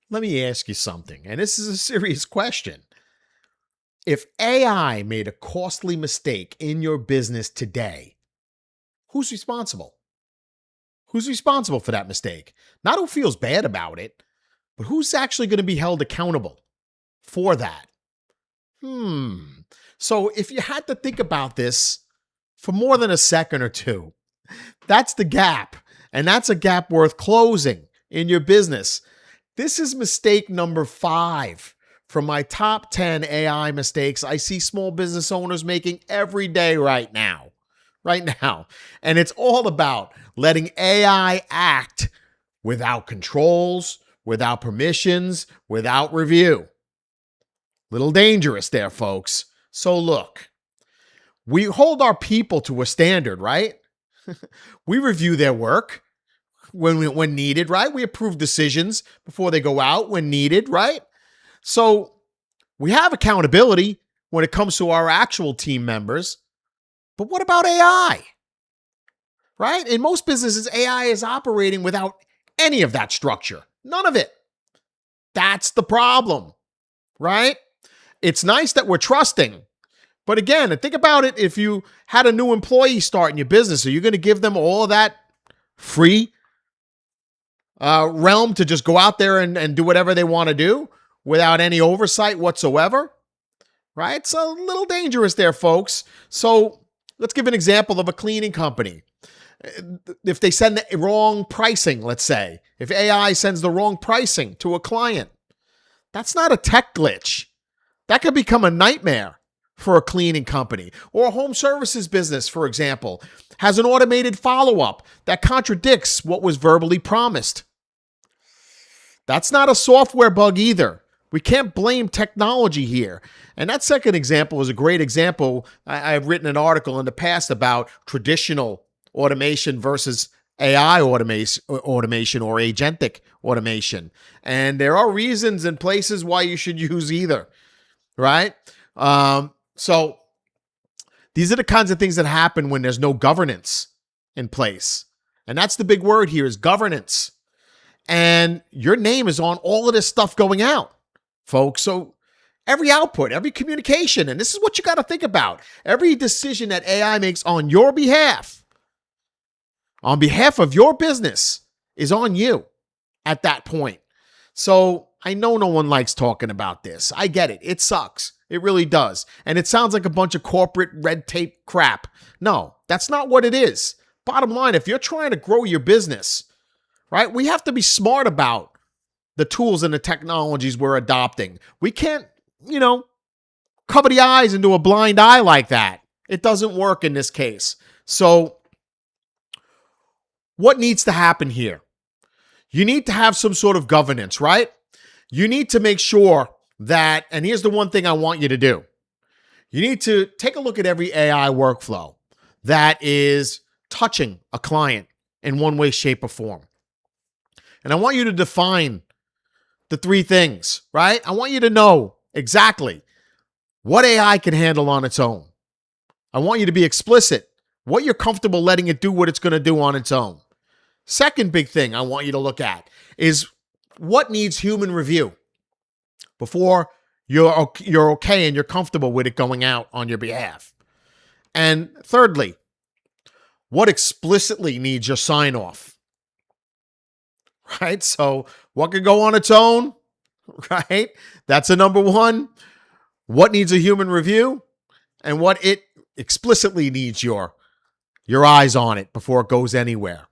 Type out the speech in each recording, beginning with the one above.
Let me ask you something, and this is a serious question. If AI made a costly mistake in your business today, who's responsible? Who's responsible for that mistake? Not who feels bad about it, but who's actually going to be held accountable for that? Hmm. So if you had to think about this for more than a second or two, that's the gap. And that's a gap worth closing in your business. This is mistake number 5 from my top 10 AI mistakes I see small business owners making every day right now. Right now. And it's all about letting AI act without controls, without permissions, without review. Little dangerous there, folks. So look, we hold our people to a standard, right? We review their work when needed, right? We approve decisions before they go out when needed, right? So we have accountability when it comes to our actual team members. But what about AI? Right? In most businesses, AI is operating without any of that structure. None of it. That's the problem, right? It's nice that we're trusting. But again, think about it. If you had a new employee start in your business, are you going to give them all of that free realm to just go out there and do whatever they want to do without any oversight whatsoever? Right? It's a little dangerous there, folks. So let's give an example of a cleaning company. If they send the wrong pricing, let's say, if AI sends the wrong pricing to a client, that's not a tech glitch. That could become a nightmare for a cleaning company. Or a home services business, for example, has an automated follow-up that contradicts what was verbally promised. That's not a software bug either. We can't blame technology here. And that second example is a great example. I've written an article in the past about traditional automation versus AI automation or agentic automation. And there are reasons and places why you should use either, right? So these are the kinds of things that happen when there's no governance in place. And that's the big word here is governance. And your name is on all of this stuff going out, folks. So every output, every communication, and this is what you got to think about. Every decision that AI makes on your behalf of your business, is on you at that point. So I know no one likes talking about this. I get it. It sucks. It really does. And it sounds like a bunch of corporate red tape crap. No, that's not what it is. Bottom line, if you're trying to grow your business, right, we have to be smart about the tools and the technologies we're adopting. We can't, cover the eyes and do a blind eye like that. It doesn't work in this case. So what needs to happen here? You need to have some sort of governance, right? You need to make sure that, and here's the one thing I want you to do. You need to take a look at every AI workflow that is touching a client in one way, shape, or form. And I want you to define the 3 things, right? I want you to know exactly what AI can handle on its own. I want you to be explicit, what you're comfortable letting it do what it's going to do on its own. Second big thing I want you to look at is what needs human review before you're okay and you're comfortable with it going out on your behalf. And thirdly, what explicitly needs your sign off, right? So what can go on its own, right? That's a number 1. What needs a human review and what it explicitly needs your eyes on it before it goes anywhere.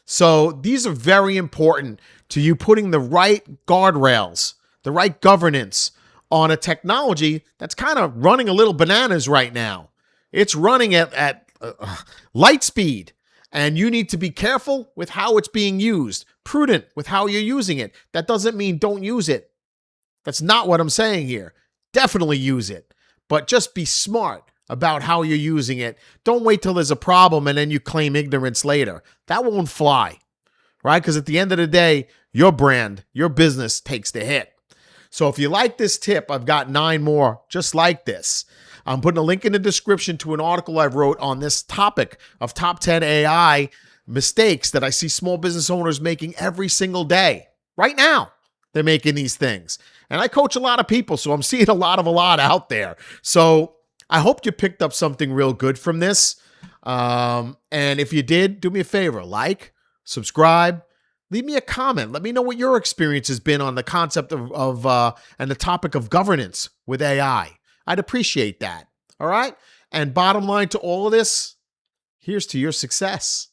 So these are very important to you putting the right guardrails, the right governance on a technology that's kind of running a little bananas right now. It's running at light speed, and you need to be careful with how it's being used, prudent with how you're using it. That doesn't mean don't use it. That's not what I'm saying here. Definitely use it, but just be smart about how you're using it. Don't wait till there's a problem and then you claim ignorance later. That won't fly, right? Because at the end of the day, your brand, your business takes the hit. So if you like this tip, I've got 9 more just like this. I'm putting a link in the description to an article I wrote on this topic of top 10 AI mistakes that I see small business owners making every single day, right now. they're making these things. And I coach a lot of people, so I'm seeing a lot out there. So I hope you picked up something real good from this. And if you did, do me a favor, like, subscribe, leave me a comment. Let me know what your experience has been on the concept of and the topic of governance with AI. I'd appreciate that. All right. And bottom line to all of this, here's to your success.